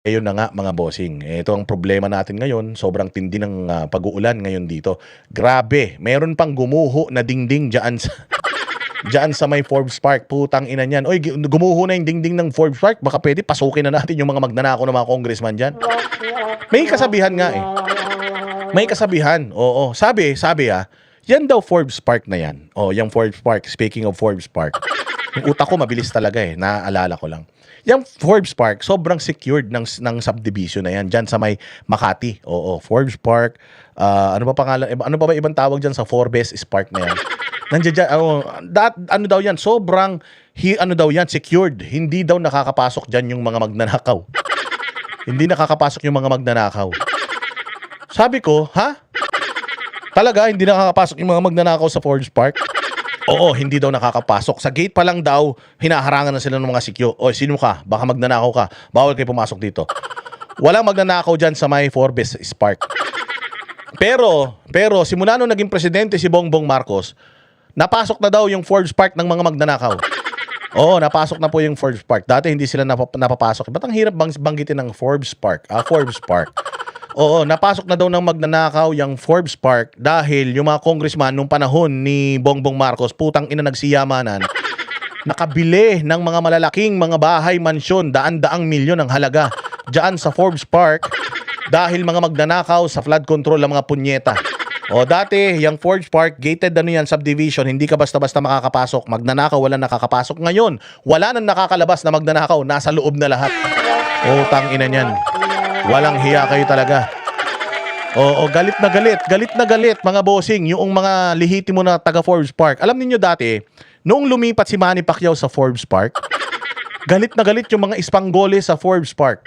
Ayun na nga mga bossing, ito ang problema natin ngayon, sobrang tindi ng pag-uulan ngayon dito. Grabe, meron pang gumuho na dingding diyan sa diyan sa may Forbes Park. Putang ina niyan. Oy, gumuho na yung dingding ng Forbes Park. Baka pwede pasukin na natin yung mga magnanakaw ng mga congressman diyan. May kasabihan nga eh. May kasabihan. Oo, sabi yan daw Forbes Park na yan. Oh, yung Forbes Park. Speaking of Forbes Park. Yung utak ko mabilis talaga eh. Naaalala ko lang. Yung Forbes Park, sobrang secured ng subdivision na yan. Diyan sa may Makati. Oo, Forbes Park. Ano ba pangalan? Ano pa ba ibang tawag dyan sa Forbes Park na yan? Nandiyan dyan. Ano daw yan? Sobrang, ano daw yan? Secured. Hindi daw nakakapasok dyan yung mga magnanakaw. Hindi nakakapasok yung mga magnanakaw. Sabi ko, ha? Talaga, hindi nakakapasok yung mga magnanakaw sa Forbes Park? Oo, hindi daw nakakapasok. Sa gate pa lang daw, hinaharangan na sila ng mga sikyo. O, sino ka? Baka magnanakaw ka. Bawal kayo pumasok dito. Walang magnanakaw dyan sa may Forbes Park. Pero, simula nung naging presidente si Bongbong Marcos, napasok na daw yung Forbes Park ng mga magnanakaw. Oo, napasok na po yung Forbes Park. Dati hindi sila napapasok. Ba't ang hirap banggitin ng Forbes Park? Forbes Park. Oo, napasok na daw ng magnanakaw yung Forbes Park dahil yung mga congressman nung panahon ni Bongbong Marcos, putang ina nagsiyamanan, nakabili ng mga malalaking mga bahay, mansyon, daan-daang milyon ang halaga dyan sa Forbes Park dahil mga magnanakaw sa flood control ng mga punyeta. O dati, yung Forbes Park, gated ano yan, subdivision, hindi ka basta-basta makakapasok. Magnanakaw, wala nakakapasok. Ngayon, wala nang nakakalabas na magnanakaw, nasa loob na lahat. O tang ina niyan. Walang hiya kayo talaga. Oo, galit na galit mga bossing, yung mga lihitimo na taga Forbes Park. Alam niyo dati, noong lumipat si Manny Pacquiao sa Forbes Park, galit na galit yung mga Ispanggole sa Forbes Park.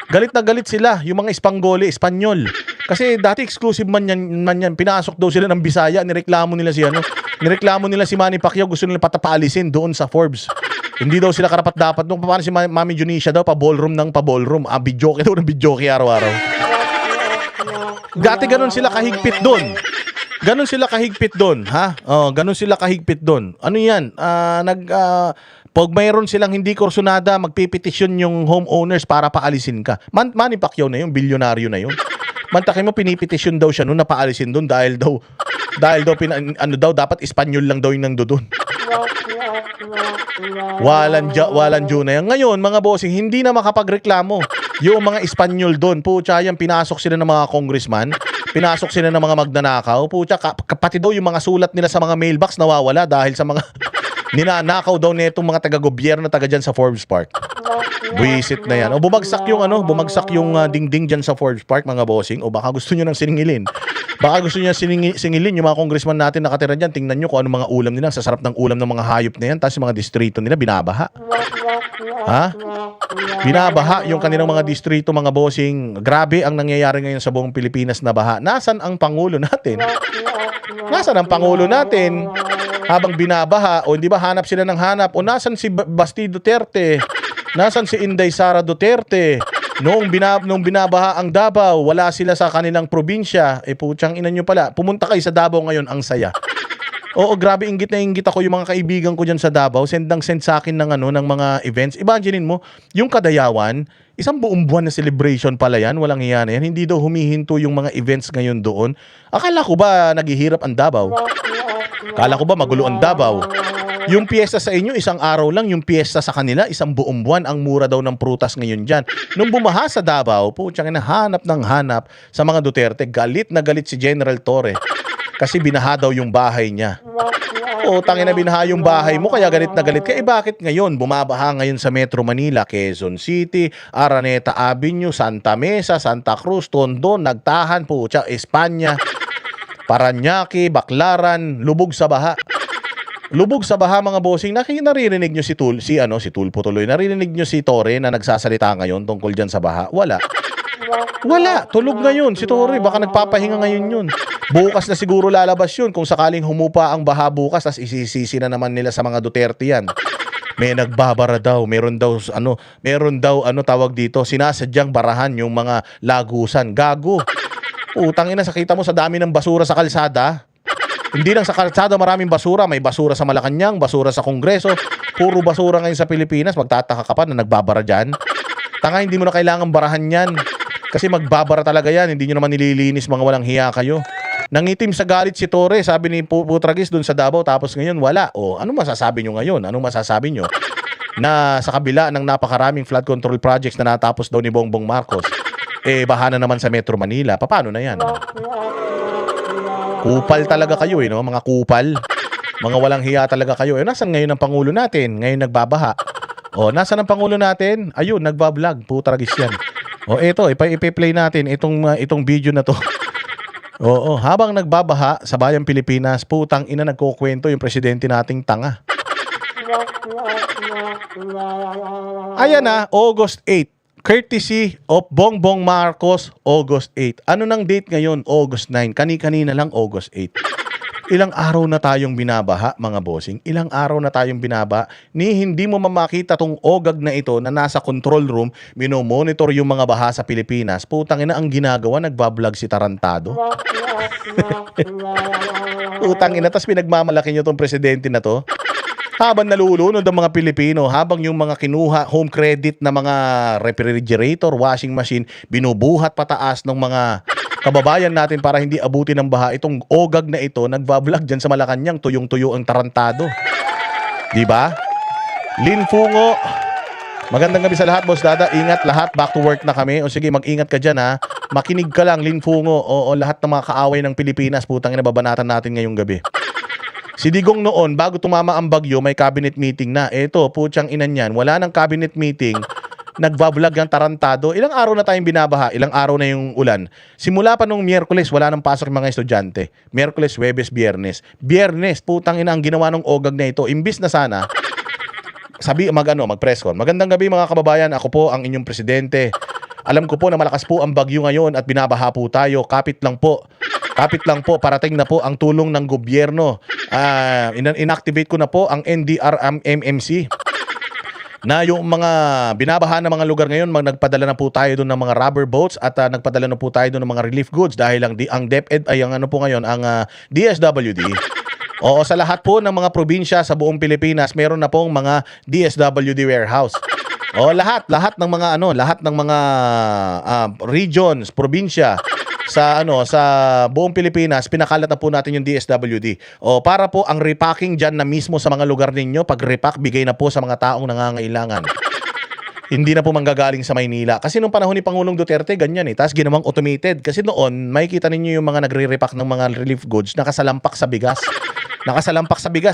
Galit na galit sila, yung mga Ispanggole, Espanyol. Kasi dati exclusive man yan, pinasok daw sila ng Bisaya, nireklamo nila si Manny Pacquiao, gusto nila patapaalisin doon sa Forbes. Hindi daw sila karapat-dapat. Nung paano si Mami Junisha daw, pa-ballroom ng pa-ballroom. Bidyoke daw ng bidyoke araw-araw. Dati ganun sila kahigpit doon. Ganun sila kahigpit doon, ha? Oh, ganun sila kahigpit doon. Ano 'yan? Pag mayroon silang hindi kursunada, magpipetisyon yung homeowners para paalisin ka. Manny Pacquiao na 'yung bilyonaryo na 'yun. Mantakin mo pinipetisyon daw siya noon na paalisin doon dahil daw dapat Espanyol lang daw 'yung nandoon. Walang Diyo na yan. Ngayon, mga bossing, hindi na makapagreklamo. Yung mga Espanyol doon, pucha, yan, pinasok sila ng mga congressman, pinasok sila ng mga magnanakaw, pucha, pati daw yung mga sulat nila sa mga mailbox nawawala dahil sa mga ninanakaw daw netong mga taga-gobyerno taga dyan sa Forbes Park. Buisit na yan. O bumagsak yung dingding dyan sa Forbes Park, mga bossing. O baka gusto nyo nang siningilin. Baka gusto nyo singilin yung mga congressman natin nakatira dyan. Tingnan nyo kung ano mga ulam nila. Sa sarap ng ulam ng mga hayop na yan. Tapos yung mga distrito nila, binabaha. Ha? Binabaha yung kanilang mga distrito, mga bossing. Grabe ang nangyayari ngayon sa buong Pilipinas na baha. Nasaan ang Pangulo natin? Nasaan ang Pangulo natin? Habang binabaha, o hindi ba hanap sila ng hanap? O nasan si Basti Duterte? Nasan si Inday Sara Duterte? Noong binabaha ang Davao, wala sila sa kanilang probinsya. Putyang ina nyo pala. Pumunta kayo sa Davao ngayon, ang saya. Oo, grabe, inggit na inggit ako yung mga kaibigan ko dyan sa Davao. Send sa akin ng mga events. Imaginin mo, yung Kadayawan, isang buong buwan na celebration pala yan. Walang hiya na yan. Hindi daw humihinto yung mga events ngayon doon. Akala ko ba naghihirap ang Davao? Akala ko ba magulo ang Davao? Yung piyesta sa inyo, isang araw lang. Yung piyesta sa kanila, isang buong buwan. Ang mura daw ng prutas ngayon dyan. Nung bumaha sa Davao, putyang ina, hanap sa mga Duterte. Galit na galit si General Torre. Kasi binaha daw yung bahay niya. O, tangina, binaha yung bahay mo, kaya galit na galit ka. Bakit ngayon? Bumabaha ngayon sa Metro Manila, Quezon City, Araneta Avenue, Santa Mesa, Santa Cruz, Tondo, Nagtahan, putya, Espanya, Parañaque, Baclaran, lubog sa baha. Lubog sa baha, mga bossing. Naririnig nyo si Tulpo tuloy. Naririnig nyo si Torre na nagsasalita ngayon tungkol dyan sa baha? Wala. Tulog ngayon si Torre. Baka nagpapahinga ngayon yun. Bukas na siguro lalabas yun kung sakaling humupa ang baha bukas, tas isisisi na naman nila sa mga Duterte yan. May nagbabara daw, meron daw tawag dito, sinasadyang barahan yung mga lagusan. Gago. Utang ina, sakita mo sa dami ng basura sa kalsada. Hindi lang sa kalsada maraming basura, may basura sa Malacanang, basura sa Kongreso, puro basura ngayon sa Pilipinas. Magtataka ka pa na nagbabara dyan. Tanga, hindi mo na kailangan barahan yan. Kasi magbabara talaga yan. Hindi nyo naman nililinis, mga walang hiya kayo. Nangitim sa galit si Torre, sabi ni Putragis dun sa Davao, tapos ngayon wala. O, ano masasabi nyo ngayon? Anong masasabi nyo? Na sa kabila ng napakaraming flood control projects na natapos daw ni Bongbong Marcos, bahana naman sa Metro Manila. Paano na yan? Kupal talaga kayo no? Mga kupal. Mga walang hiya talaga kayo. Nasaan ngayon ang Pangulo natin? Ngayon nagbabaha. Nasaan ang Pangulo natin? Ayun, nagbablog. Putragis yan. Eto, ipi-play natin itong video na to. Habang nagbabaha sa bayang Pilipinas, putang ina, nagkukwento yung presidente nating tanga. Ayan na, August 8. Courtesy of Bongbong Marcos, August 8. Ano nang date ngayon? August 9. Kani-kanina lang August 8. Ilang araw na tayong binabaha, mga bossing. Ilang araw na tayong binabaha. Hindi mo mamakita tong ogag na ito na nasa control room, minomonitor yung mga baha sa Pilipinas. Putang ina, ang ginagawa, nagbablog si Tarantado. Putang ina, tas pinagmamalaki nyo tong presidente na to. Habang nalulunod ang mga Pilipino, habang yung mga kinuha home credit na mga refrigerator, washing machine, binubuhat pataas ng mga kababayan natin para hindi abutin ng baha, itong ogag na ito, nagbablog dyan sa Malacanang, tuyong-tuyo ang Tarantado. Diba? Lin Fungo, magandang gabi sa lahat, Boss Dada. Ingat lahat, back to work na kami. O sige, mag-ingat ka dyan ha. Makinig ka lang, Lin Fungo. Lahat ng mga kaaway ng Pilipinas, putang ina, babanatan natin ngayong gabi. Si Digong noon, bago tumama ang bagyo, may cabinet meeting na. Eto, putyang inan yan, wala nang cabinet meeting, nagbablog ang Tarantado. Ilang araw na tayong binabaha, ilang araw na yung ulan. Simula pa nung Miyerkules, wala nang pasok yung mga estudyante. Miyerkules, Huwebes, Biyernes. Biyernes, putang ina, ang ginawa ng ogag na ito. Imbis na sana, mag-press con. Magandang gabi mga kababayan, ako po ang inyong presidente. Alam ko po na malakas po ang bagyo ngayon at binabaha po tayo. Kapit lang po, parating na po ang tulong ng gobyerno. Inactivate ko na po ang NDRMMC. Na yung mga binabaha na mga lugar ngayon, nagpadala na po tayo doon ng mga rubber boats at nagpadala na po tayo doon ng mga relief goods dahil ang DepEd ay ang DSWD. Sa lahat po ng mga probinsya sa buong Pilipinas, meron na pong mga DSWD warehouse. Lahat ng mga regions, probinsya sa buong Pilipinas, pinakalat na po natin yung DSWD. Para po ang repacking diyan na mismo sa mga lugar ninyo, pag repack bigay na po sa mga taong nangangailangan. Hindi na po manggagaling sa Maynila. Kasi nung panahon ni Pangulong Duterte, ganyan Tapos ginawang automated. Kasi noon, makikita ninyo yung mga nagre-repack ng mga relief goods nakasalampak sa bigas.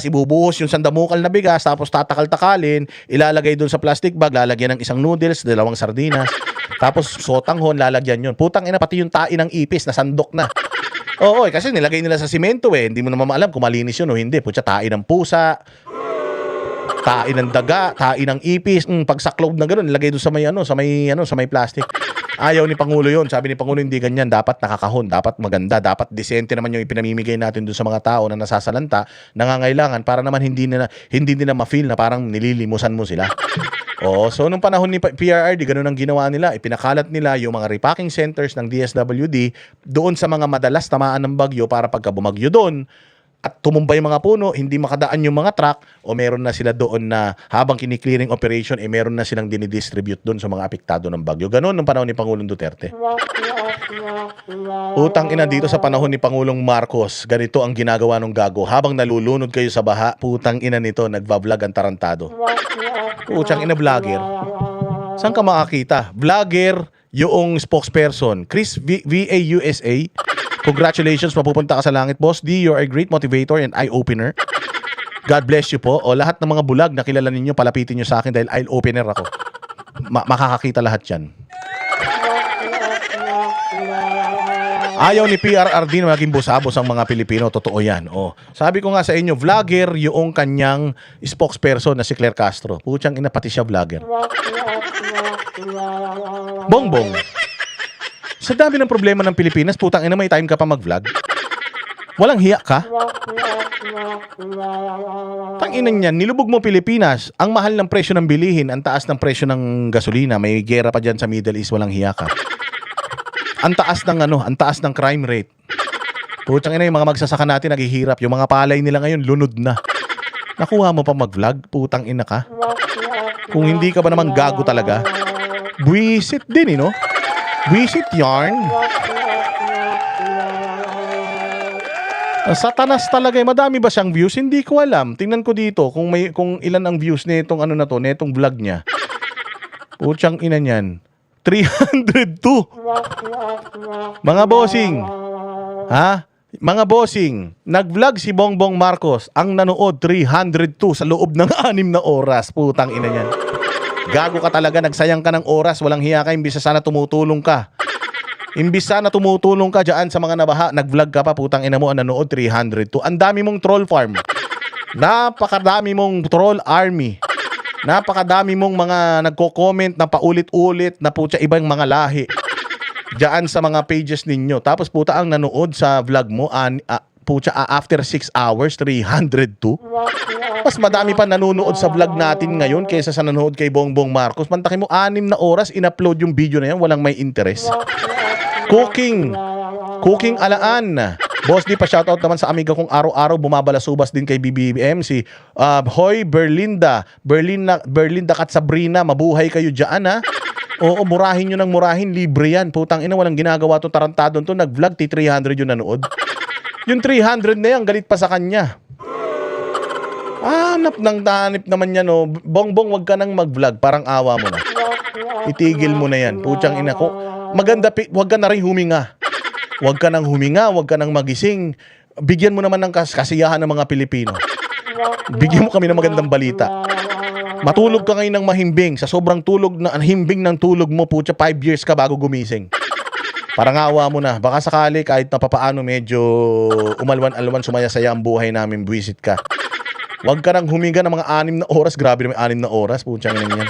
Ibubuhos yung sandamukal na bigas, tapos tatakal-takalin, ilalagay doon sa plastic bag, lalagyan ng isang noodles, 2 sardinas, tapos sotanghon, lalagyan yun. Putang ina, pati yung tain ng ipis, nasandok na. Kasi nilagay nila sa simento Hindi mo naman alam kung malinis yun o hindi. Putya, tain ng pusa, tain ng daga, tain ng ipis, pagsaklob na gano'n, nilagay doon sa may plastic. Ayaw ni Pangulo yon. Sabi ni Pangulo, hindi ganyan. Dapat nakakahon, dapat maganda, dapat disente naman yung ipinamimigay natin doon sa mga tao na nasasalanta, nangangailangan, para naman hindi nila ma-feel na parang nililimusan mo sila. So nung panahon ni PRRD, ganun ang ginawa nila. Ipinakalat nila yung mga repacking centers ng DSWD doon sa mga madalas tamaan ng bagyo para pagka bumagyo doon at tumumbay mga puno, hindi makadaan yung mga truck, meron na sila doon na habang kini-clearing operation, meron na silang dinidistribute doon sa mga apektado ng bagyo. Ganon nung panahon ni Pangulong Duterte. Utang ina, dito sa panahon ni Pangulong Marcos, ganito ang ginagawa ng gago. Habang nalulunod kayo sa baha, putang ina nito, nagbablog ang Tarantado. Putang ina, vlogger. Saan ka makakita? Vlogger, yung spokesperson, Chris VA USA. Congratulations, mapupunta ka sa langit, Boss D. You're a great motivator and eye-opener. God bless you po. Lahat ng mga bulag na kilala ninyo, palapitin nyo sa akin dahil eye-opener ako. Makakakita lahat yan. Ayaw ni PRRD na maging busabos ang mga Pilipino. Totoo yan. Sabi ko nga sa inyo, vlogger yung kanyang spokesperson na si Claire Castro. Putyang ina, pati siya vlogger. Bongbong. Sa dami ng problema ng Pilipinas, putang ina, may time ka pa mag-vlog? Walang hiya ka? Tanginan yan, nilubog mo Pilipinas, ang mahal ng presyo ng bilihin, ang taas ng presyo ng gasolina, may gera pa dyan sa Middle East, walang hiya ka. Ang taas ng crime rate. Putang ina, yung mga magsasaka natin naghihirap, yung mga palay nila ngayon lunod na. Nakuha mo pa mag-vlog, putang ina ka? Kung hindi ka ba naman gago talaga? Buwisit din, no? Buwisit yarn. Satanas talaga eh. Madami ba siyang views? Hindi ko alam. Tingnan ko dito kung ilan ang views nitong ano na to, nitong vlog niya. Putsang ina niyan. 302. Mga bossing. Ha? Mga bossing, nag-vlog si Bongbong Marcos. Ang nanood 302 sa loob ng 6 na oras. Putang ina niyan. Gago ka talaga, nagsayang ka ng oras, walang hiya ka, imbis na sana tumutulong ka. Imbis sana tumutulong ka dyan sa mga nabaha, nag-vlog ka pa, putang ina mo, ang nanood 302. Ang dami mong troll farm. Napakadami mong troll army. Napakadami mong mga nagko-comment na paulit-ulit na putya ibang mga lahi. Diyan sa mga pages ninyo. Tapos puta ang nanood sa vlog mo, putya after 6 hours, 302. Mas madami pa nanonood sa vlog natin ngayon kaysa sa nanonood kay Bongbong Marcos. Mantakin mo, 6 na oras, in-upload yung video na yan, walang may interest. Cooking alaan. Boss di pa shoutout naman sa amiga kong araw-araw bumabalasubas din kay BBM si Hoy Berlinda Kat Sabrina, mabuhay kayo diyan ha. Oo, murahin nyo ng murahin, libre yan. Putang ina, walang ginagawa to tarantadon to, nag-vlog 300 yung nanood. Yung 300 na yan, galit pa sa kanya. Hanap ng tanip naman yan, oh. Bongbong, wag ka nang mag-vlog, parang awa mo na. Itigil mo na yan, putyang ina ko. Maganda, wag ka na rin huminga. Wag ka nang huminga, wag ka nang magising. Bigyan mo naman ng kasiyahan ng mga Pilipino. Bigyan mo kami ng magandang balita. Matulog ka ngayon ng mahimbing. Sa sobrang tulog na himbing ng tulog mo, putya 5 years ka bago gumising. Parang awa mo na. Baka sakali kahit na papaano medyo umalwan-alwan, sumaya-saya ang buhay namin, buwisit ka. Wag ka nang huminga ng mga 6 na oras. Grabe naman 6 na oras, putyang ina yan.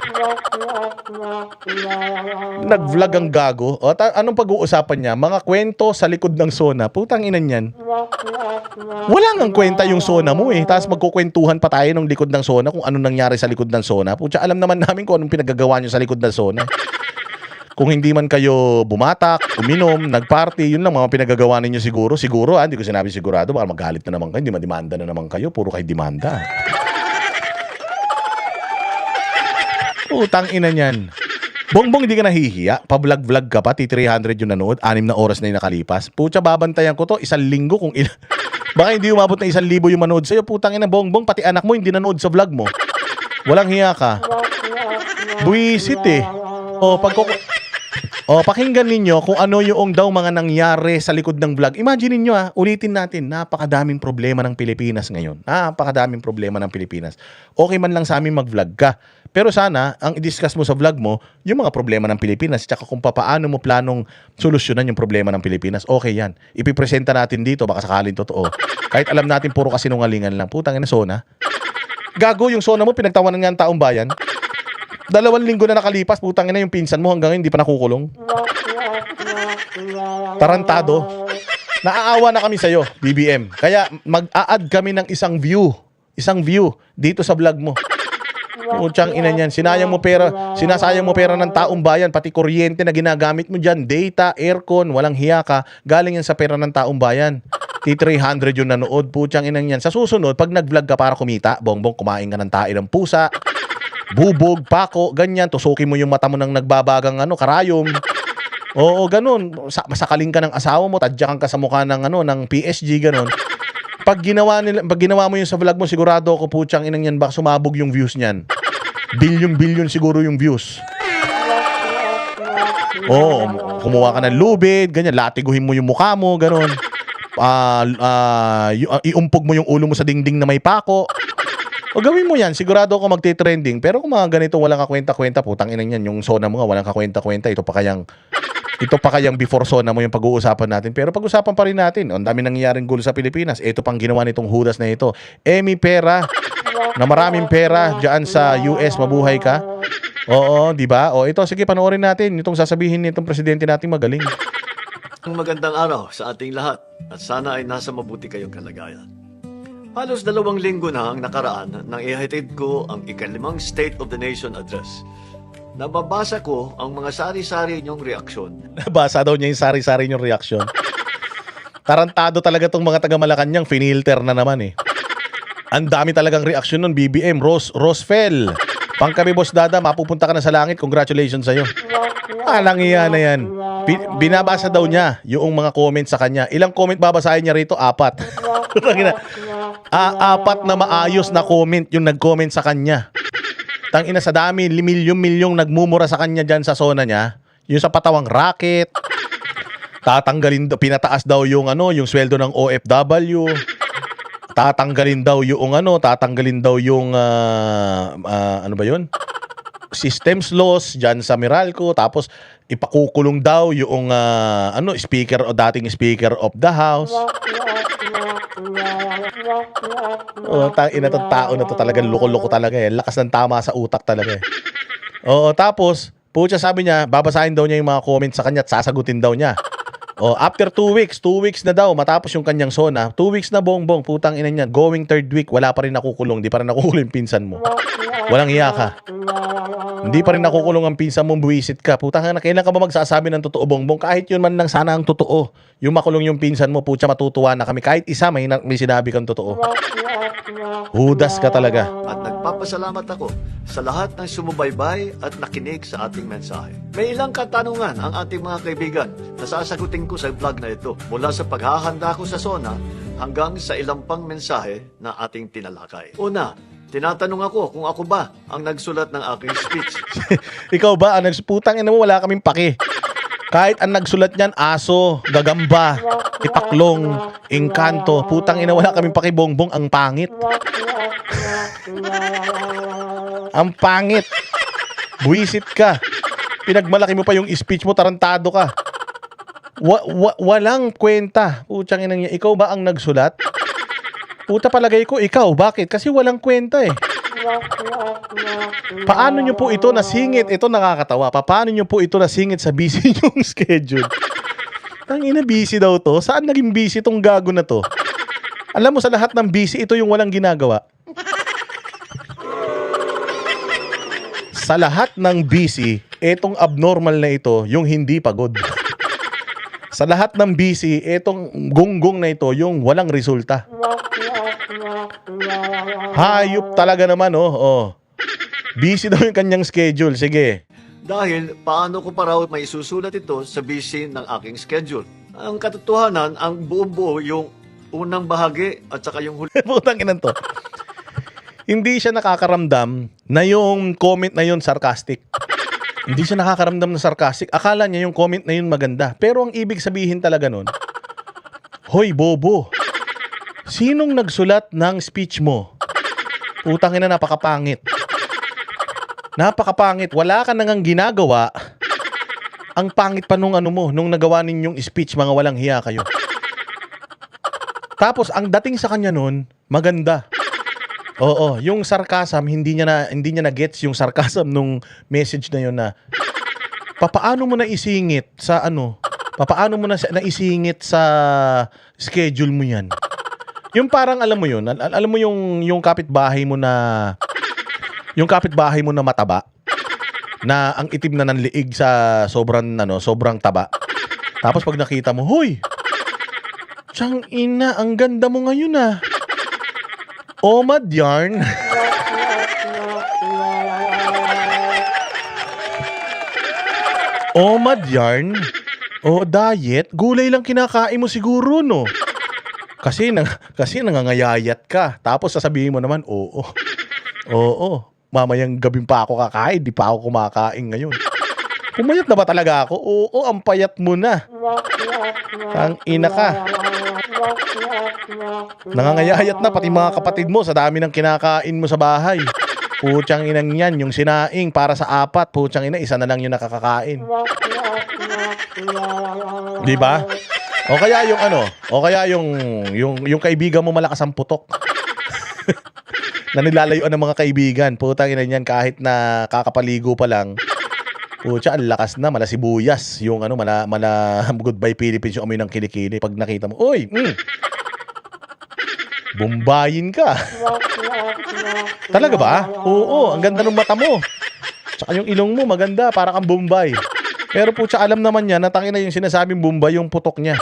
Nag-vlog ang gago. O, anong pag-uusapan niya? Mga kwento sa likod ng Sona. Putang ina niyan. Wala ngang kwenta yung Sona mo eh. Tapos magkukwentuhan pa tayo ng likod ng Sona kung anong nangyari sa likod ng Sona. Putya, alam naman namin kung anong pinagagawa nyo sa likod ng Sona. Kung hindi man kayo bumatak, uminom, nagparty, yun lang mga pinagagawa ninyo siguro. Siguro, hindi ko sinabi sigurado. Baka magalit na naman kayo. Hindi madimanda na naman kayo. Puro kayo demanda. Putang ina niyan. Bongbong, hindi ka nahihiya. Pa-vlog-vlog ka pa, 300 yung nanood, 6 na oras na yung nakalipas. Putya, babantayan ko to, 1 linggo kung ilan. Baka hindi umabot na 1,000 yung manood sa'yo. Putang ina, Bongbong, pati anak mo hindi nanood sa vlog mo. Walang hiya ka. Buwisit eh. Pakinggan ninyo kung ano yung daw mga nangyari sa likod ng vlog. Imagine ninyo ulitin natin, napakadaming problema ng Pilipinas ngayon. Napakadaming problema ng Pilipinas. Okay man lang sa amin mag-vlog ka. Pero sana, ang i-discuss mo sa vlog mo, yung mga problema ng Pilipinas, tsaka kung paano mo planong solusyonan yung problema ng Pilipinas, okay yan. Ipipresenta natin dito, baka sakaling totoo. Kahit alam natin, puro kasinungalingan lang. Putang ina, Sona. Gago, yung Sona mo, pinagtawanan nga ang taong bayan. 2 linggo na nakalipas, putang ina yung pinsan mo hanggang hindi pa nakukulong. Tarantado. Naaawa na kami sa'yo, BBM. Kaya mag-a-add kami ng isang view dito sa vlog mo. Putsang ina niyan, sinasayang mo pera ng taong bayan, pati kuryente na ginagamit mo dyan, data, aircon, walang hiya ka, galing yan sa pera ng taong bayan. T300 yung nanood, putsang ina niyan. Sa susunod, pag nag-vlog ka para kumita, Bongbong, kumain ka ng tae ng pusa, bubog, pako, ganyan, tusukin mo yung mata mo ng nagbabagang karayom. Oo, ganun. Masakaling ka ng asawa mo, tadyakan ka sa mukha ng PSG, ganun. Pag ginawa mo yun sa vlog mo, sigurado ako, putsang inang yan, baka sumabog yung views niyan. Billion siguro yung views. Oo, kumuha ka ng lubid, ganyan, latiguhin mo yung mukha mo, ganun. Iumpog mo yung ulo mo sa dingding na may pako. O gawin mo yan, sigurado ako magti-trending. Pero kung mga ganito, walang kakwenta-kwenta, putang inang yan, yung Sona mo nga, walang kakwenta-kwenta, ito pa kayang before Sona mo yung pag-uusapan natin. Pero pag-usapan pa rin natin, ang dami nangyayaring gulo sa Pilipinas. Ito pang ginawa nitong Judas na ito. Emi Pera, na maraming pera dyan sa US, mabuhay ka. Oo, di ba? O ito, sige, panoorin natin itong sasabihin nitong presidente natin magaling. Ang magandang araw sa ating lahat at sana ay nasa mabuti kayong kalagayan. Halos 2 linggo na ang nakaraan nang ihatid ko ang ika-5 State of the Nation Address. Nababasa ko ang mga sari-sari niyong reaksyon. Nabasa daw niya yung sari-sari niyong reaksyon. Tarantado talaga tong mga taga-Malacanang, finilter na naman eh. Ang dami talagang reaksyon nun, BBM, Rosfel. Pangkabi Boss Dada, mapupunta ka na sa langit. Congratulations sa'yo. Alang iya na yan. Binabasa daw niya yung mga comment sa kanya. Ilang comment babasahin niya rito? 4. Apat na maayos na comment yung nag-comment sa kanya. Tangina, sa dami, milyong-milyong nagmumura sa kanya dyan sa zona niya. Yung sa patawang racket. Tatanggalin, pinataas daw yung yung sweldo ng OFW. Tatanggalin daw yung ano ba yun? Systems loss dyan sa Meralco. Tapos ipakukulong daw yung speaker o dating speaker of the house. Ina to, tao na to talaga, loko-loko talaga eh. Lakas ng tama sa utak talaga eh. Tapos pucha, sabi niya, babasahin daw niya yung mga comments sa kanya at sasagutin daw niya. After 2 weeks na daw matapos yung kanyang zona. 2 weeks na bongbong, putang ina niya. Going 3rd week, wala pa rin nakukulong. Di pa rin nakukulong yung pinsan mo. Walang iya ka. Hindi pa rin nakukulong ang pinsan mo, buwisit ka. Putang ina, kailan ka ba magsasabi ng totoo, bongbong? Kahit yun man lang sana ang totoo. Yung makulong yung pinsan mo, pucha, matutuwa na kami. Kahit isa, may sinabi kang totoo. Hudas ka talaga. At nagpapasalamat ako sa lahat ng sumubaybay at nakinig sa ating mensahe. May ilang katanungan ang ating mga kaibigan na sasagutin ko sa vlog na ito, mula sa paghahanda ko sa zona hanggang sa ilang pang mensahe na ating tinalakay. Una, tinatanong ako kung ako ba ang nagsulat ng aking speech. Ikaw ba ang putang ina mo, wala kaming paki. Kahit ang nagsulat niyan, aso, gagamba, ipaklong, engkanto, putang ina, wala kaming paki, bongbong, ang pangit. Ang pangit. Buwisit ka. Pinagmalaki mo pa yung speech mo, tarantado ka. Walang kwenta. Putang ina niya, ikaw ba ang nagsulat? Puta, palagay ko, ikaw. Bakit? Kasi walang kwenta eh. Paano nyo po ito nasingit? Ito nakakatawa. Paano nyo po ito nasingit sa busy yung schedule? Tangina, busy daw to. Saan naging busy tong gago na to? Alam mo, sa lahat ng busy, ito yung walang ginagawa. Sa lahat ng busy, itong abnormal na ito, yung hindi pagod. Sa lahat ng busy, itong gunggong na ito, yung walang resulta. Hayop talaga naman, Busy daw yung kanyang schedule. Sige. Dahil paano ko pa raw may isusulat ito sa busy ng aking schedule? Ang katotohanan, ang buong-buo yung unang bahagi at saka yung huli. Putang inan to. Hindi siya nakakaramdam na yung comment na yun sarcastic. Hindi siya nakakaramdam na sarcastic. Akala niya yung comment na yun maganda. Pero ang ibig sabihin talaga nun, hoy, bobo. Sinong nagsulat ng speech mo? Putang ina, napakapangit. Napakapangit. Wala ka nang ginagawa. Ang pangit pa nung nung nagawa ninyong speech, mga walang hiya kayo. Tapos, ang dating sa kanya nun, maganda. Oo, yung sarcasm, hindi niya na gets yung sarcasm nung message na yun na, papaano mo na isingit sa papaano mo na isingit sa schedule mo yan? Yung parang alam mo yun, alam mo yung kapitbahay mo na mataba, na ang itim na ng liig sa sobrang taba. Tapos pag nakita mo, hoy, tiyang ina, ang ganda mo ngayon ah. Omad yarn. Omad yarn. Diet. Gulay lang kinakain mo siguro, no? Kasi nangangayayat ka. Tapos sasabihin mo naman, oo. Mamayang gabing pa ako kakain. Di pa ako kumakain ngayon. Pumayat na ba talaga ako? Oo, ang payat mo na. Ang ina ka. Nangangayayat na pati mga kapatid mo sa dami ng kinakain mo sa bahay. Putsang inang yan, yung sinaing para sa 4, putsang ina, isa na lang yung nakakakain. Di ba? O kaya yung kaibigan mo malakas ang putok. Na nilalayuan ng mga kaibigan. Putang ina yan, kahit na kakapaligo pa lang. Putya, ang lakas na, mala sibuyas. Yung mala Goodbye Philippines, yung amoy ng kilikili. Pag nakita mo, uy, bumbayin ka. Talaga ba? Oo, ang ganda ng mata mo. Tsaka yung ilong mo, maganda, para kang Bombay. Pero putya, alam naman niya, natangin na yung sinasabing Bombay, yung putok niya.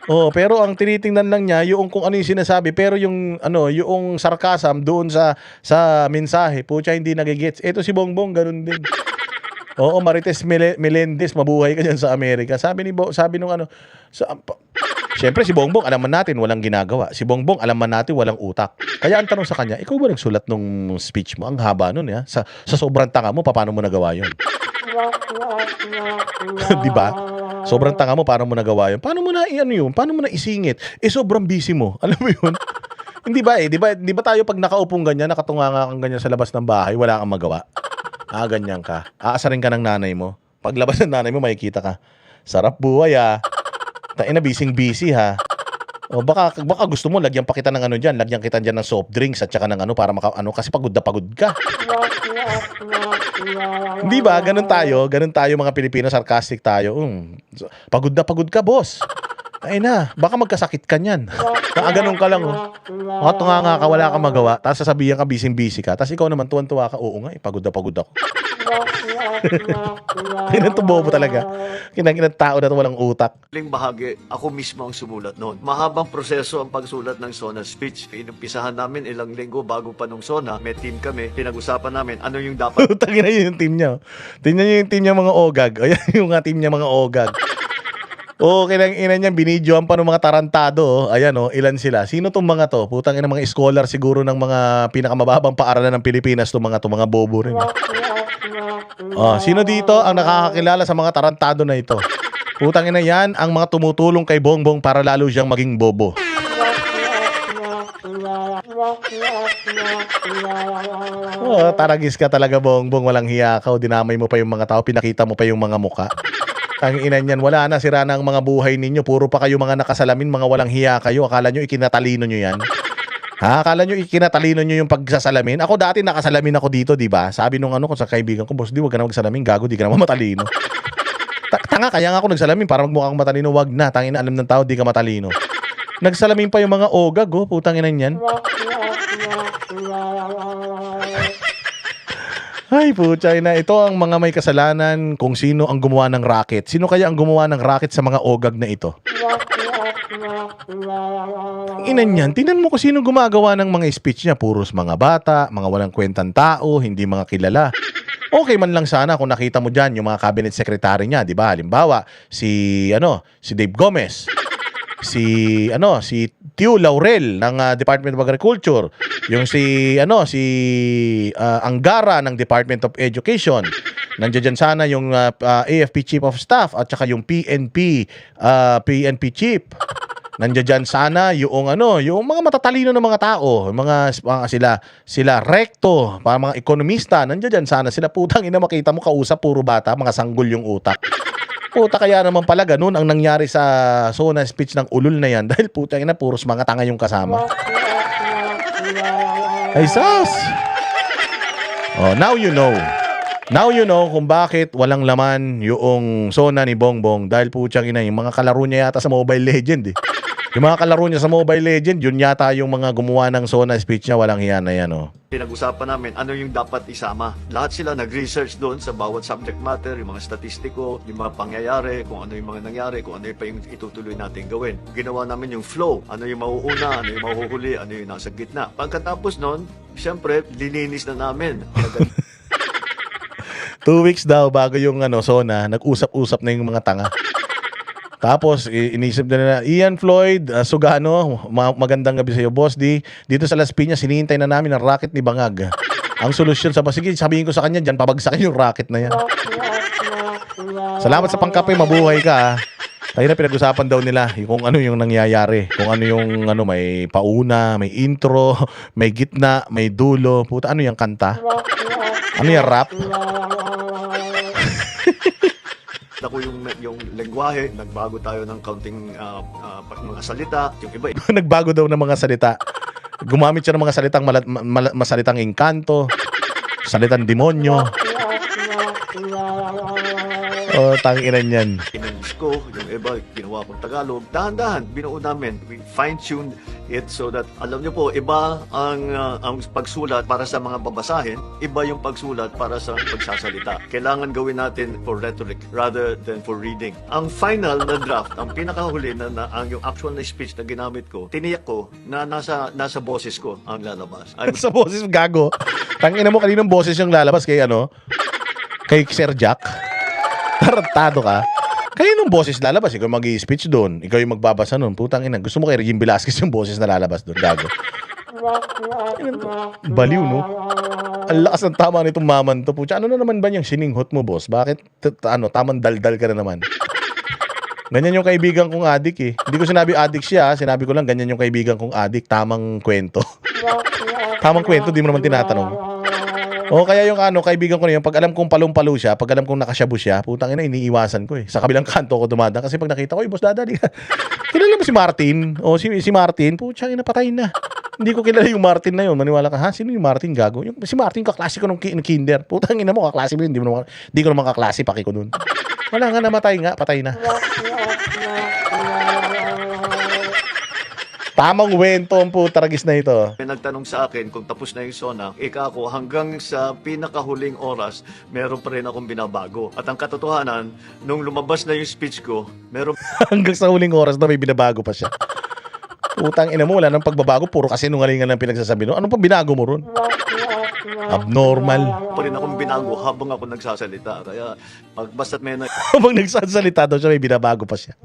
Oo, pero ang tinitingnan lang niya yung kung ano yung sinasabi, pero yung ano, yung sarcasm doon sa mensahe, putya hindi nagigets. Ito si Bongbong ganun din. Oo, Marites Melendez, mabuhay ka diyan sa Amerika. Sabi nung ano, Siyempre si Bongbong alam man natin walang ginagawa. Si Bongbong alam man natin walang utak. Kaya ang tanong sa kanya, ikaw ba nagsulat nung speech mo? Ang haba nun, ya. Sa sobrang tanga mo, paano mo nagawa 'yon? 'Di ba? Sobrang tanga mo, paano mo nagawa 'yon? Paano mo na iano 'yun? Paano mo na isingit? Sobrang busy mo. Alam mo 'yun? Hindi ba 'di ba tayo pag nakaupong ganyan, nakatunganga kang ganyan sa labas ng bahay, wala kang magawa? Ganyan ka. Aasarin ka ng nanay mo. Paglabas ng nanay mo, makikita ka. Sarap buhay Tain na busy ha. O baka gusto mo lagyan pa kita ng ano diyan, lagyan kita diyan ng soft drinks at saka ng ano para kasi pagod na pagod ka. Hindi ba? Ganun tayo mga Pilipino, sarcastic tayo. Pagod na pagod ka, boss. Ay na, baka magkasakit ka niyan. Ganun ka lang. Tunganga ka, wala kang magawa. Tapos sasabihan ka, busy ka. Tapos ikaw naman, tuwan-tuwa ka. Oo nga, pagod na pagod ako. Kinantubo mo talaga. Kinang tao na walang utak. Huling bahagi, ako mismo ang sumulat noon. Mahabang proseso ang pagsulat ng SONA speech. Inumpisahan namin ilang linggo bago pa nung SONA. May team kami. Pinag-usapan namin ano yung dapat. Tangina yun yung team niya. Tingnan niyo yung team niya mga ogag. Ayan yung team niya mga ogag. Kinang ina niyan, binidyoan pa ng mga tarantado. Ayan ilan sila. Sino tong mga to? Putang ina, mga scholar siguro ng mga pinakamababang paaralan ng Pilipinas to mga bobo rin. Sino dito ang nakakakilala sa mga tarantado na ito? Putang ina yan, ang mga tumutulong kay Bongbong para lalo siyang maging bobo. Taragis ka talaga, Bongbong. Walang hiya ka. Dinamay mo pa yung mga tao, pinakita mo pa yung mga muka. Ang ina niyan, wala na, sira na ang mga buhay ninyo. Puro pa kayo mga nakasalamin, mga walang hiya kayo. Akala nyo ikinatalino nyo yan? Akala nyo ikinatalino nyo yung pagsasalamin? Ako dati nakasalamin ako dito, di ba? Sabi nung sa kaibigan ko, boss, di wag ka na magsalamin, gago, di ka naman matalino. Tanga, kaya nga ako nagsalamin para magmukhang matalino. Wag na, tangin na, alam ng tao, di ka matalino. Nagsalamin pa yung mga ogag, putang ina niyan. Ay, putya na. Ito ang mga may kasalanan kung sino ang gumawa ng racket. Sino kaya ang gumawa ng racket sa mga ogag na ito? Inan yan. Tingnan mo kung sino gumagawa ng mga speech niya. Puros mga bata, mga walang kwentang tao, hindi mga kilala. Okay man lang sana kung nakita mo dyan yung mga cabinet secretary niya, di ba? Halimbawa, si Dave Gomez. Si Tio Laurel ng Department of Agriculture, yung si Angara ng Department of Education. Nandiyan dyan sana yung AFP Chief of Staff at saka yung PNP Chief. Nandiyan dyan sana yung mga matatalino ng mga tao, sila recto, para mga ekonomista. Nandiyan dyan sana sila, putang ina, makita mo kausap puro bata, mga sanggol yung utak. Puta, kaya naman pala ganun ang nangyari sa SONA speech ng ulol na yan dahil putang ina, puros mga tanga yung kasama. Ay sus! Now you know. Now you know kung bakit walang laman yung SONA ni Bongbong dahil putang ina, yung mga kalaro niya yata sa Mobile Legend Yung mga kalaro niya sa Mobile Legend, yun yata yung mga gumawa ng SONA speech niya, walang hiya na yan Pinag-usapan namin ano yung dapat isama. Lahat sila nag-research doon sa bawat subject matter, yung mga statistiko, yung mga pangyayari, kung ano yung mga nangyari, kung ano pa yung itutuloy natin gawin. Ginawa namin yung flow, ano yung mauuna, ano yung mahuhuli, ano yung nasa gitna. Pagkatapos noon, siyempre, lininis na namin. 2 weeks daw bago yung SONA, nag-usap-usap na yung mga tanga. Tapos, inisip na Ian Floyd, Sugano, magandang gabi sa iyo, boss. Dito sa Las Piñas, hinihintay na namin ang racket ni Bangag. Ang solusyon sige, sabihin ko sa kanya, dyan, pabagsakin yung racket na yan. Salamat sa pangkape, mabuhay ka. Tayo na pinag-usapan daw nila kung ano yung nangyayari. Kung ano yung may pauna, may intro, may gitna, may dulo. Puta, ano yung kanta? Ano yung rap? Ako yung lengguwahe, nagbago tayo ng kaunting mga salita, yung iba. Nagbago daw ng mga salita. Gumamit siya ng mga salitang masalitang engkanto, salitang demonyo. Oh, tanginan yan. English ko, yung iba, ginawa kong Tagalog. Dahan-dahan, binuo namin. We fine-tuned it so that, alam niyo po, iba ang pagsulat para sa mga babasahin, iba yung pagsulat para sa pagsasalita. Kailangan gawin natin for rhetoric rather than for reading. Ang final na draft, ang pinakahuli ang yung actual na speech na ginamit ko, tiniyak ko na nasa boses ko ang lalabas. Sa boses gago. Tangina mo, kaninong boses yung lalabas kay kay Sir Jack. Tarantado ka. Kaninong boses lalabas? Ikaw mag-i-speech doon. Ikaw yung magbabasa noon. Putang ina. Gusto mo kay Regine Velasquez yung boses na lalabas doon. Gago. Baliw, no? Ang lakas ng tama nitong maman to. Pucha, ano na naman ba yung sininghot mo, boss? Bakit, tamang daldal ka na naman? Ganyan yung kaibigan kong adik eh. Hindi ko sinabi adik siya. Sinabi ko lang ganyan yung kaibigan kong adik. Tamang kwento. Tamang kwento, di mo naman tinatanong. O kaya yung kaibigan ko na yun, pag alam kong palong-palo siya, pag alam kong nakasyabu siya, putang ina, iniiwasan ko eh. Sa kabilang kanto ko dumadaan kasi pag nakita ko, boss dadali ka. Kilala mo si Martin? O si Martin, putang ina, patay na. Hindi ko kilala yung Martin na yun. Maniwala ka, ha? Sino yung Martin, gago? Si Martin, kaklase ko nung kinder. Putang ina mo, kaklase mo yun. Hindi ko naman kaklase, paki ko nun. Wala nga, namatay nga, patay na. Tamang wento ang putaragis na ito. May nagtanong sa akin kung tapos na yung SONA, ako hanggang sa pinakahuling oras, meron pa rin akong binabago. At ang katotohanan, nung lumabas na yung speech ko, meron Hanggang sa huling oras na may binabago pa siya. Utang ina mo, wala nang pagbabago, puro kasi nungalingan lang pinagsasabi no. Ano pa binago mo ron? Abnormal. pa rin akong binago habang ako nagsasalita. Kaya basta't may Habang nagsasalita daw siya, may binabago pa siya.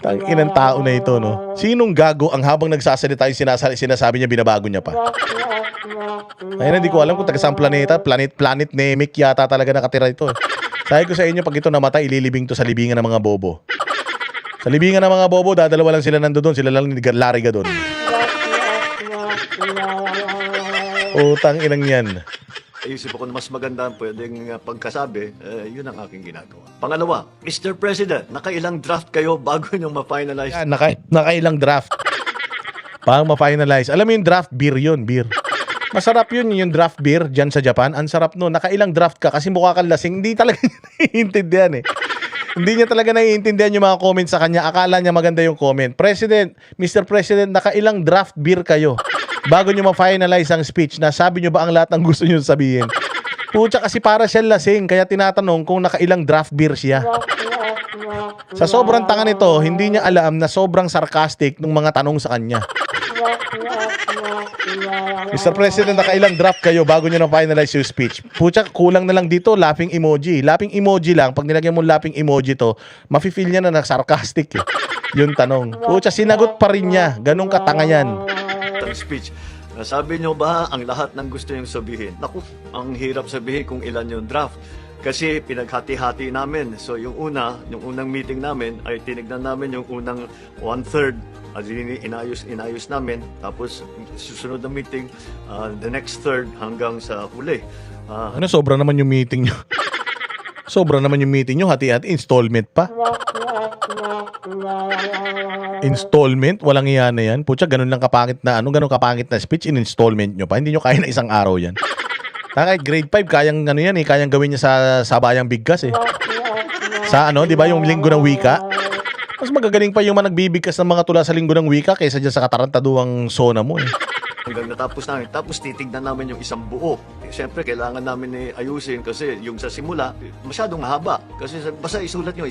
Tang inang tao na ito, no? Sinong gago ang habang nagsasalita yung sinasabi niya, binabago niya pa? Ayun, hindi ko alam kung taga saan planeta. Planet Namek yata talaga nakatira ito. Sabi ko sa inyo, pag ito namatay, ililibing to sa libingan ng mga bobo. Sa libingan ng mga bobo, dadalawa lang sila nandoon. Sila lang ni Lariga doon. Utang inang yan. Isip ako na mas maganda ang pwedeng pagkasabi, yun ang aking ginagawa. Pangalawa, Mr. President, nakailang draft kayo bago nyo ma-finalize? Yan, nakailang draft. Pang ma-finalize. Alam mo yung draft beer yun, beer. Masarap yun, yung draft beer dyan sa Japan. Ang sarap nun. Nakailang draft ka kasi mukha kang lasing. Hindi talaga naiintindihan eh. Hindi niya talaga naiintindihan yung mga comments sa kanya. Akala niya maganda yung comment. President, Mr. President, nakailang draft beer kayo bago nyo ma-finalize ang speech na sabi nyo ba ang lahat ng gusto nyo sabihin? Pucha, kasi para siya lasing, kaya tinatanong kung nakailang draft beer siya. Sa sobrang tanga nito, hindi niya alam na sobrang sarcastic ng mga tanong sa kanya. Mr. President, nakailang draft kayo bago nyo na-finalize yung speech? Pucha, kulang na lang dito, laughing emoji. Laughing emoji lang, pag nilagyan mo laughing emoji to, mafe-feel niya na sarcastic eh. Yung tanong. Pucha, sinagot pa rin niya. Ganun katanga yan. Speech. Sabi nyo ba ang lahat ng gusto nyo sabihin? Naku, ang hirap sabihin kung ilan yung draft. Kasi pinaghati-hati namin. So yung unang meeting namin ay tinignan namin yung unang 1/3. Inayos namin. Tapos susunod na meeting, the next third hanggang sa huli. Ano, sobra naman yung meeting nyo. Sobra naman yung meeting nyo. Hati-hati, installment pa. Installment? Walang iya na yan. Pucha, ganun lang kapangit na, ganun kapangit na speech, in-installment nyo pa. Hindi nyo kaya na isang araw yan. Kahit grade 5, kayang yan eh, kayang gawin niya sa Bayang Bigkas eh. Sa di ba, yung linggo ng wika? Mas magagaling pa yung nagbibigkas ng mga tula sa linggo ng wika kaysa dyan sa katarantaduang sona mo eh. Hanggang natapos namin. Tapos titignan namin yung isang buo. Siyempre, kailangan namin ayusin kasi yung sa simula, masyadong haba. Kasi basta isulat nyo,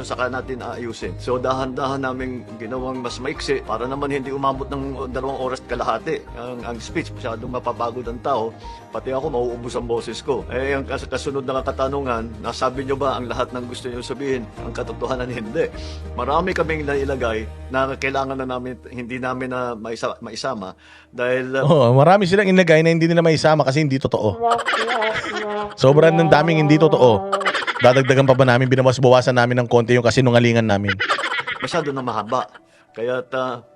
saka natin aayusin. So, dahan-dahan namin ginawang mas maiksi para naman hindi umabot ng 2 oras kalahati. Ang speech, masyadong mapapagod ang tao. Pati ako, mauubos ang boses ko. Ang kasunod na katanungan, nasabi nyo ba ang lahat ng gusto nyo sabihin? Ang katotohanan, hindi. Marami kaming nailagay na kailangan na namin, hindi namin na maisama. Dahil marami silang inlagay na hindi nila maisama kasi hindi totoo. Sobrang ng daming hindi totoo. Dadagdagan pa ba namin, binawas-bawasan namin ng konti yung kasinungalingan namin. Masyado na mahaba. Kaya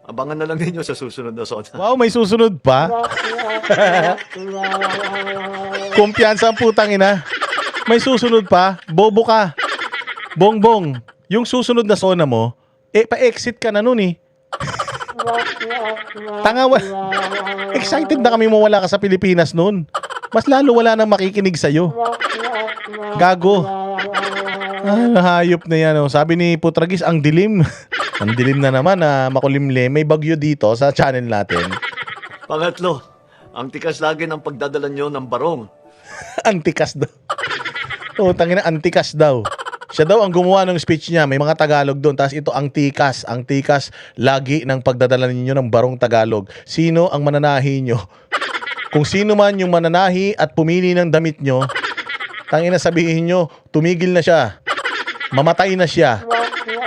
abangan na lang ninyo sa susunod na SONA. Wow, may susunod pa? Kumpiyansa ang putang ina. May susunod pa? Bobo ka. Bongbong, yung susunod na SONA mo, pa-exit ka na nun eh. Tanga, excited na kami mawala ka sa Pilipinas noon. Mas lalo wala nang makikinig sa'yo. Gago. Hayop na yan. Oh. Sabi ni Putragis, ang dilim. Ang dilim na naman, makulimlim. May bagyo dito sa channel natin. Pangatlo, ang tikas lagi ng pagdadala nyo ng barong. Antikas daw. Oh, tangina, antikas daw. Siya daw ang gumawa ng speech niya. May mga Tagalog doon. Tapos ito, ang tikas. Ang tikas lagi ng pagdadala ninyo ng barong Tagalog. Sino ang mananahi nyo? Kung sino man yung mananahi at pumili ng damit nyo, tangina, sabihin nyo, tumigil na siya. Mamatay na siya.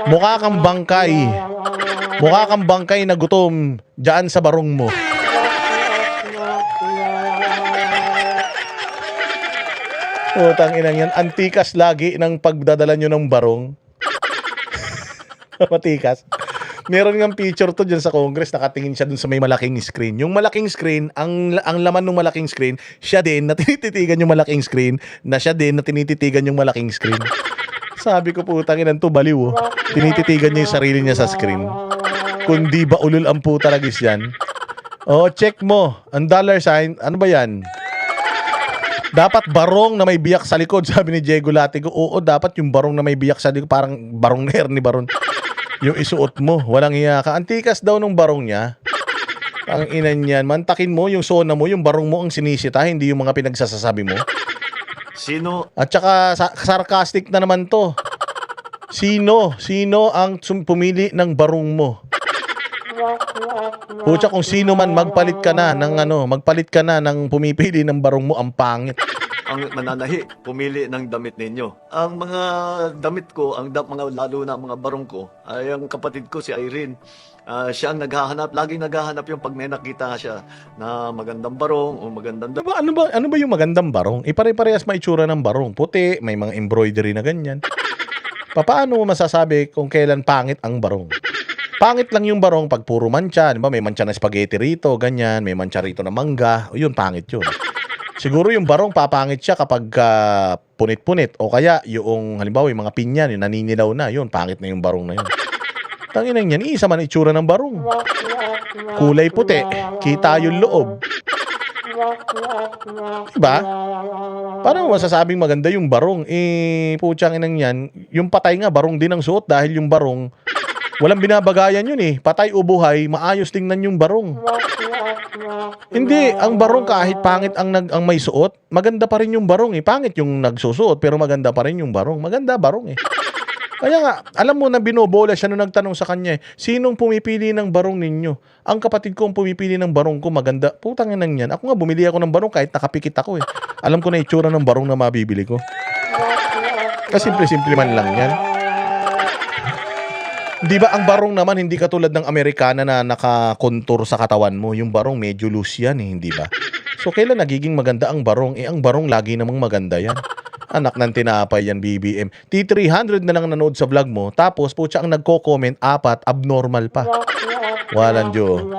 Mukha kang bangkay. Mukha kang bangkay na gutom dyan sa barong mo. Utang inang yan. Antikas lagi ng pagdadala nyo ng barong. Matikas. Meron ng picture to dyan sa Congress. Nakatingin siya dun sa may malaking screen. Yung malaking screen, ang laman ng malaking screen, siya din na tinititigan yung malaking screen, na siya din na tinititigan yung malaking screen. Sabi ko, putang inang to, baliw. Oh. Tinititigan niya yung sarili niya sa screen. Kundi ba ulul ang puta lagis yan? Oh, check mo. Ang dollar sign, ano ba yan? Dapat barong na may biyak sa likod, sabi ni Diego Latigo. Oo, dapat yung barong na may biyak sa likod, parang barong na ni Baron. Yung isuot mo, walang hiya ka. Antikas daw nung barong niya. Ang inan yan, mantakin mo yung sona mo, yung barong mo ang sinisita, hindi yung mga pinagsasasabi mo. Sino? At saka sarcastic na naman to. Sino ang pumili ng barong mo? Pucha, kung sino man magpalit ka na ng pumipili ng barong mo, ang pangit. Ang mananahi, pumili ng damit ninyo. Ang mga damit ko, mga lalo na mga barong ko, ay ang kapatid ko si Irene. Siya ang naghahanap, laging naghahanap yung pag may nakita siya na magandang barong o magandang damit. Ano ba yung magandang barong? Ipare-parehas maitsura ng barong. Puti, may mga embroidery na ganyan. Paano mo masasabi kung kailan pangit ang barong? Pangit lang yung barong pag puro mancha. Diba? May mancha na spaghetti rito, ganyan. May mancha rito na mangga. O yun, pangit yun. Siguro yung barong papangit siya kapag punit-punit. O kaya yung, halimbawa, yung mga pinyan, yung naninilaw na. Yun, pangit na yung barong na yun. Tanginan yan, isa man itsura ng barong. Kulay puti, kita yung loob. Diba? Paano mo masasabing maganda yung barong? Putsang inang yan, yung patay nga, barong din ang suot dahil yung barong, walang binabagayan yun eh. Patay o buhay, maayos tingnan yung barong. Hindi, ang barong kahit pangit ang may suot, maganda pa rin yung barong eh. Pangit yung nagsusuot, pero maganda pa rin yung barong. Maganda barong eh. Kaya nga, alam mo na binobola siya nung nagtanong sa kanya eh, sinong pumipili ng barong ninyo? Ang kapatid ko ang pumipili ng barong ko, maganda. Putang ina yan. Ako nga, bumili ako ng barong kahit nakapikit ako eh. Alam ko na itsura ng barong na mabibili ko. Kasi simple-simple man lang yan. Di ba ang barong naman hindi katulad ng Amerikana na nakakontur sa katawan mo. Yung barong medyo loose yan eh, hindi ba? So kailan nagiging maganda ang barong? Ang barong lagi namang maganda yan. Anak ng tinapay yan, BBM. T300 na lang nanood sa vlog mo, tapos putya ang nagko-comment, 4, abnormal pa. Walang Diyo.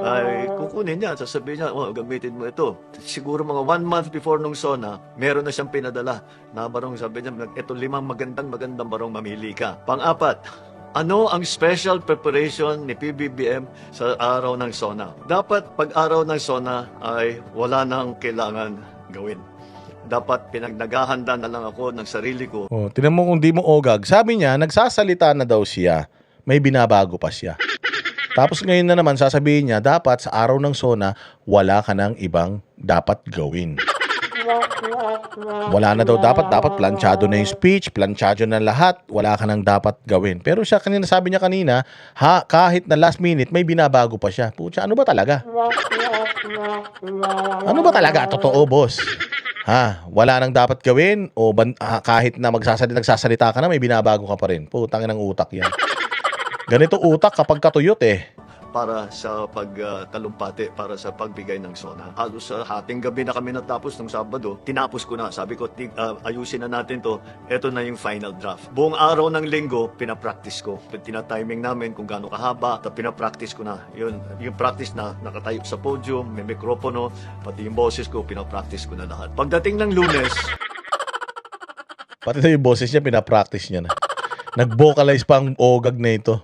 Ay kukunin niya, sasabihin niya, gamitin mo ito. Siguro mga 1 month before nung SONA, meron na siyang pinadala na barong, sabi niya, ito 5 magandang barong, mamili ka. Pang-4, ano ang special preparation ni PBBM sa araw ng SONA? Dapat pag araw ng SONA ay wala nang kailangan gawin. Dapat pinagnagahanda na lang ako ng sarili ko. Oh, tinan mo kung di mo ogag. Sabi niya, nagsasalita na daw siya. May binabago pa siya. Tapos ngayon na naman sasabihin niya, dapat sa araw ng SONA, wala ka ng ibang dapat gawin. Wala na daw dapat planchado na yung speech, planchado na lahat, wala ka nang dapat gawin. Pero siya kanina, sabi niya kanina, kahit na last minute may binabago pa siya. Pucha, ano ba talaga? Ano ba talaga? Totoo, boss. Wala nang dapat gawin o kahit na nagsasalita ka na may binabago ka pa rin. Putang ng utak yan. Ganito utak kapag katuyot eh. Para sa pagtalumpati, para sa pagbigay ng SONA. Halos sa hating gabi na kami natapos ng Sabado, tinapos ko na. Sabi ko, ayusin na natin to. Ito na yung final draft. Buong araw ng linggo, pinapractice ko. Tinatiming namin kung gaano kahaba, pinapractice ko na. Yung practice na nakatayo sa podium, may mikropono, pati yung boses ko, pinapractice ko na lahat. Pagdating ng Lunes, pati na yung boses niya, pinapractice niya na. Nag-vocalize pa ang ogag na ito.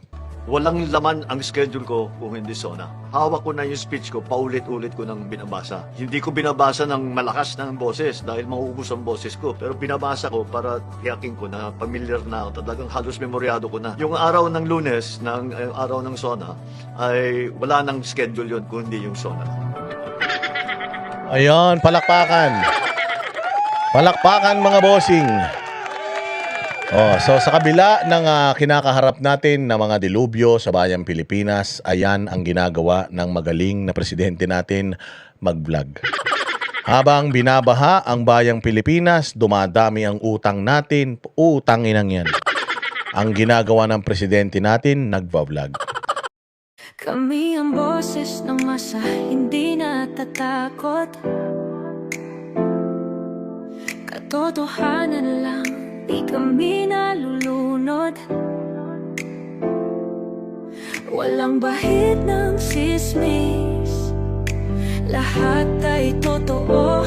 Walang laman ang schedule ko kung hindi SONA. Hawak ko na yung speech ko, paulit-ulit ko nang binabasa. Hindi ko binabasa ng malakas ng boses dahil mauubos ang boses ko. Pero binabasa ko para tiyakin ko na familiar na ako. Talagang halos memoryado ko na. Yung araw ng Lunes, yung araw ng SONA, ay wala nang schedule yun kundi yung SONA. Ayan, palakpakan. Palakpakan mga bossing. So sa kabila ng kinakaharap natin na mga dilubyo sa bayang Pilipinas, ayan ang ginagawa ng magaling na presidente natin, mag-vlog. Habang binabaha ang bayang Pilipinas, dumadami ang utang natin, utang inang yan. Ang ginagawa ng presidente natin, nagva-vlog. Kami ang boses ng masa, hindi natatakot. Katotohanan lang, di kami nalulunod. Walang bahid ng sismis, lahat ay totoo.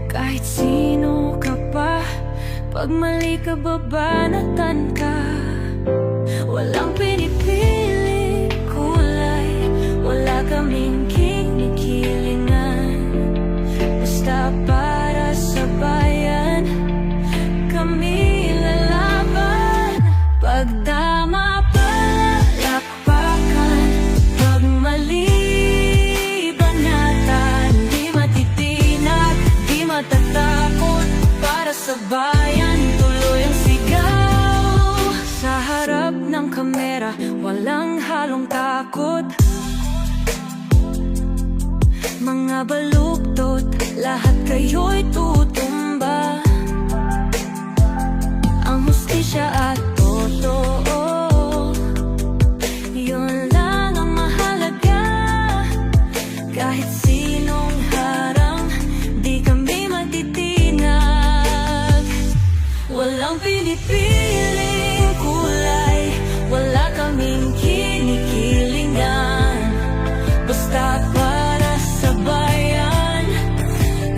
Kahit sino ka pa, pag mali ka babanatan ka. Walang pinipili kulay, wala kaming kinikilingan. Basta para sa bayan, kami lalaban. Pag tama palakpakan, pag mali banatan. Di matitinag, di matatakot, para sa bayan tuloy ang sigaw. Sa harap ng kamera, walang halong takot. Mga baluktot, lahat kayo'y tutumba. Ang hustisya at totoo, yun lang ang mahalaga. Kahit sinong harang, di kami matitinag. Walang pinipiling kulay, wala kaming kinikilingan. Basta para sa bayan,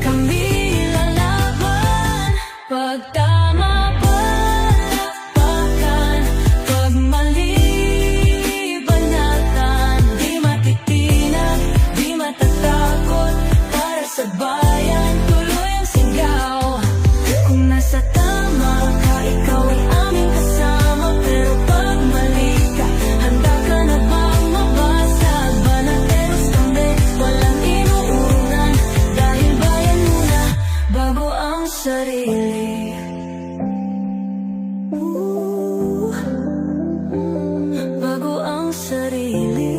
kami lalaban. Pag tama palakpakan, pag mali banatan. Di matitinag, di matatakot, para sa bayan tuloy ang sigaw. Kung nasa tama ka, ikaw ay aming kasama. Pero pag mali ka, handa ka na bang mabasag? Banateros kami, walang inuunan, dahil bayan muna bago ang sarili. Bago ang sarili.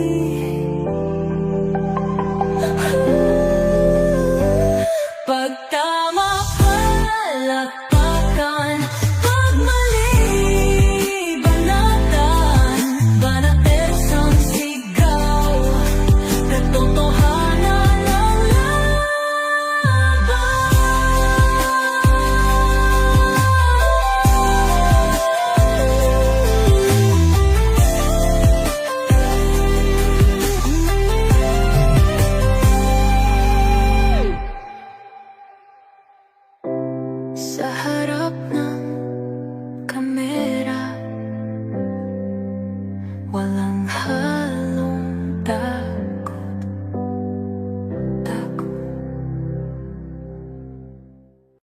Pag tama palakpakan, pag mali banatan. Banateros ang sigaw, katotohanan ang laban. Sa harap ng kamera, walang halong